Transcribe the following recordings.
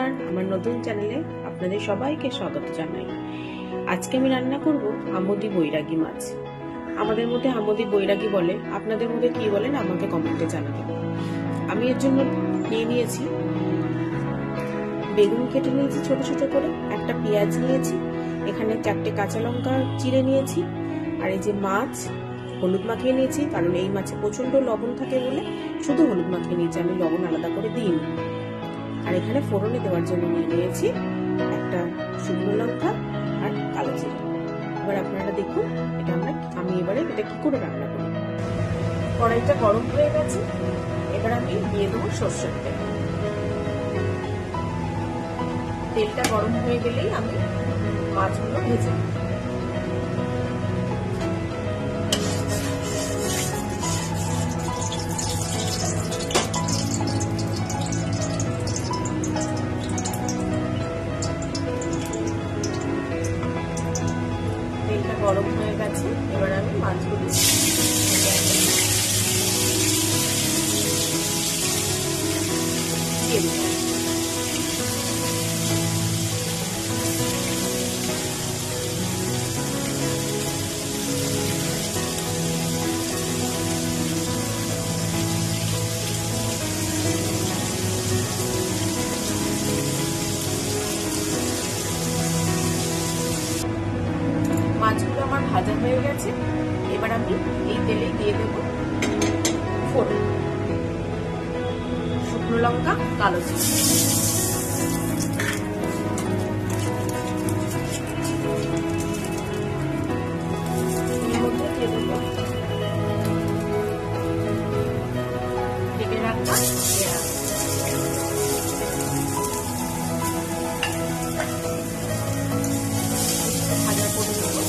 নমস্কার, আমার নতুন চ্যানেলে আপনাদের সবাইকে স্বাগত জানাই। আজকে আমি রান্না করব আমোদি বৈরাগী মাছ। আমাদের মধ্যে আমোদি বৈরাগী বলে, আপনাদের মধ্যে কি বলেন আমাকে কমেন্টে জানাবেন। আমি এর জন্য নিয়েছি বেগুন কেটে নিয়েছি ছোট ছোট করে, একটা পেঁয়াজ নিয়েছি, এখানে 4টে কাঁচা লঙ্কা চিড়ে নিয়েছি, আর এই যে মাছ হলুদ মাখিয়ে নিয়েছি, কারণ এই মাছে প্রচন্ড লবণ থাকে বলে শুধু হলুদ মাখিয়ে নিয়েছি, আমি লবণ আলাদা করে দিইনি। আর এখানে ফোড়নে দেওয়ার জন্য নিয়ে নিয়েছি একটা শুকনো লঙ্কা আর কালো জিরে। এবার আপনারা দেখুন আমি এবারে এটা কি করে রান্না করি। কড়াইটা গরম হয়ে গেছে, এবার আমি দিয়ে দেবো সর্ষের তেল। তেলটা গরম হয়ে গেলেই আমি মাছগুলো ভেজে নেব। তেলটা গরম হয়ে গেছে, এবার আমি মাছগুলো দিয়ে দিলাম। মাছগুলো আমার ভাজা হয়ে গেছে, এবার আমি এই তেলেই দিয়ে দেব ফোড়ন, শুকনো লঙ্কা, কালো জিরে, এর মধ্যে দিয়ে দেব ঢেকে রাখা পেঁয়াজ, ভাজা করে দেবো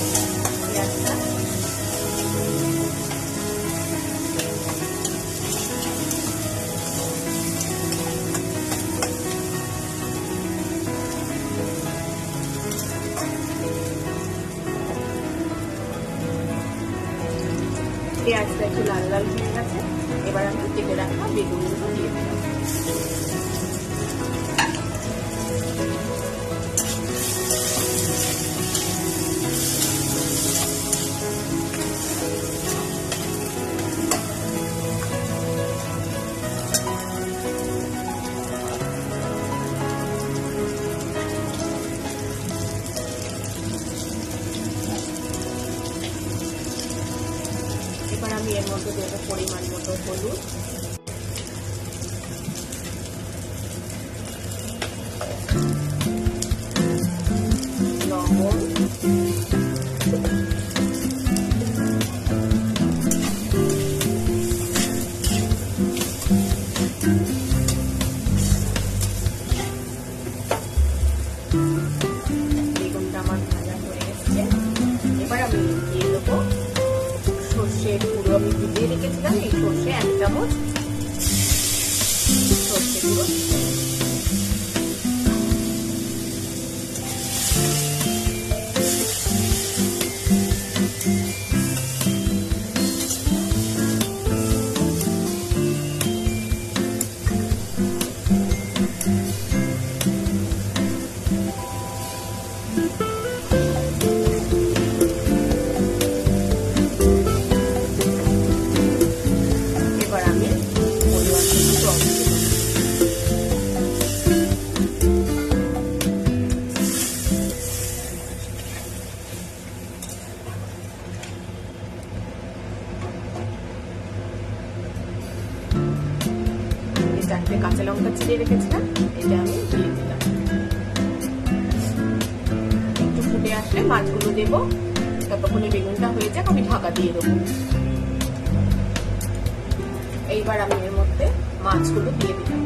পেঁয়াজটা। পেঁয়াজটা একটু লাল লাল হয়ে গেছে, এবার আমি কেটে রাখা বেগুনগুলো দিয়ে দিলাম। এবার আমি এর মধ্যে দেব পরিমাণ মতো হলুদ, লবণ, বেগুনটা আমার ভাজা হয়ে এসেছে, এবার আমি দিয়ে দেবো সর্ষের গুঁড়ো। আমি ভিজিয়ে রেখেছিলাম এই সর্ষে 1 চামচ সর্ষে গুঁড়ো, এবার আমি পরিমাণ মতো জল দেব। এই 4টে কাঁচা লঙ্কা চিড়ে রেখেছিলাম, এটা আমি দিয়ে দিলাম। একটু ফুটে আসলে মাছগুলো দেবো, ততক্ষণে বেগুনটা হয়ে যাক, আমি ঢাকা দিয়ে দেবো। এইবার আমি এর মধ্যে মাছগুলো দিয়ে দিলাম।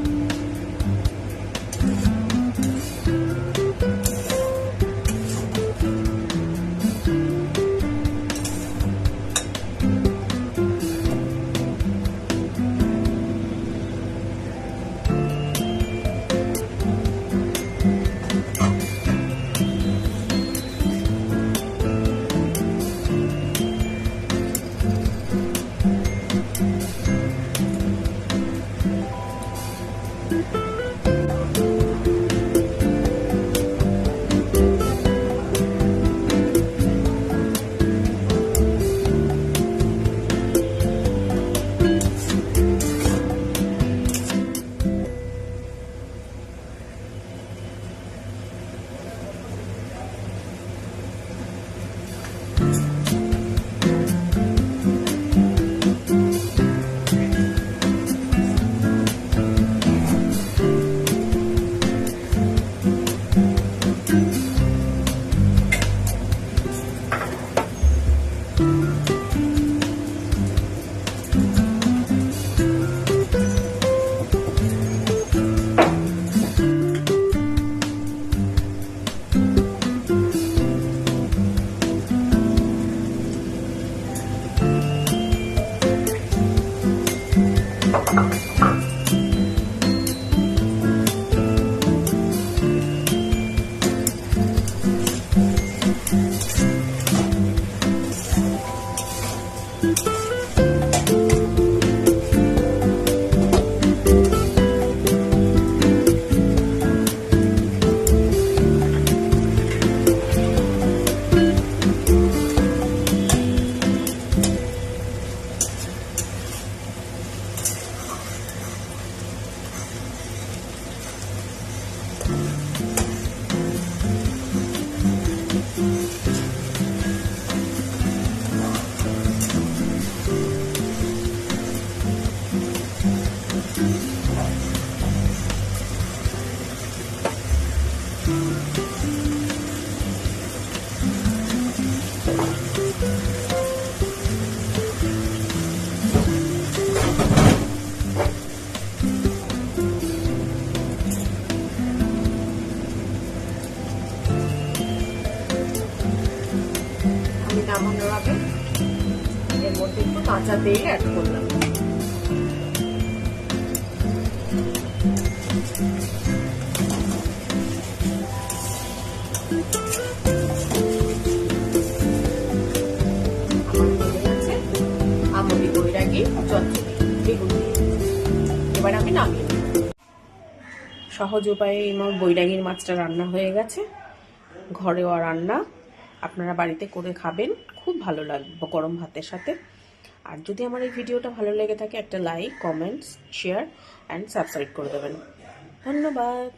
নামানোর আগে এর মধ্যে একটু কাঁচা তেল অ্যাড করলাম। আমলি বৈরাগী চচ্চড়ি বেগুন দিয়ে। এবার আমি নামিয়ে নেব। সহজ উপায়ে আমার বৈরাগীর মাছটা রান্না হয়ে গেছে। ঘরেওয়া রান্না, আপনারা বাড়িতে করে খাবেন, খুব ভালো লাগবে গরম ভাতের সাথে। আর যদি আমার এই ভিডিওটা ভালো লেগে থাকে একটা like, comments, share and subscribe করে দেবেন। ধন্যবাদ।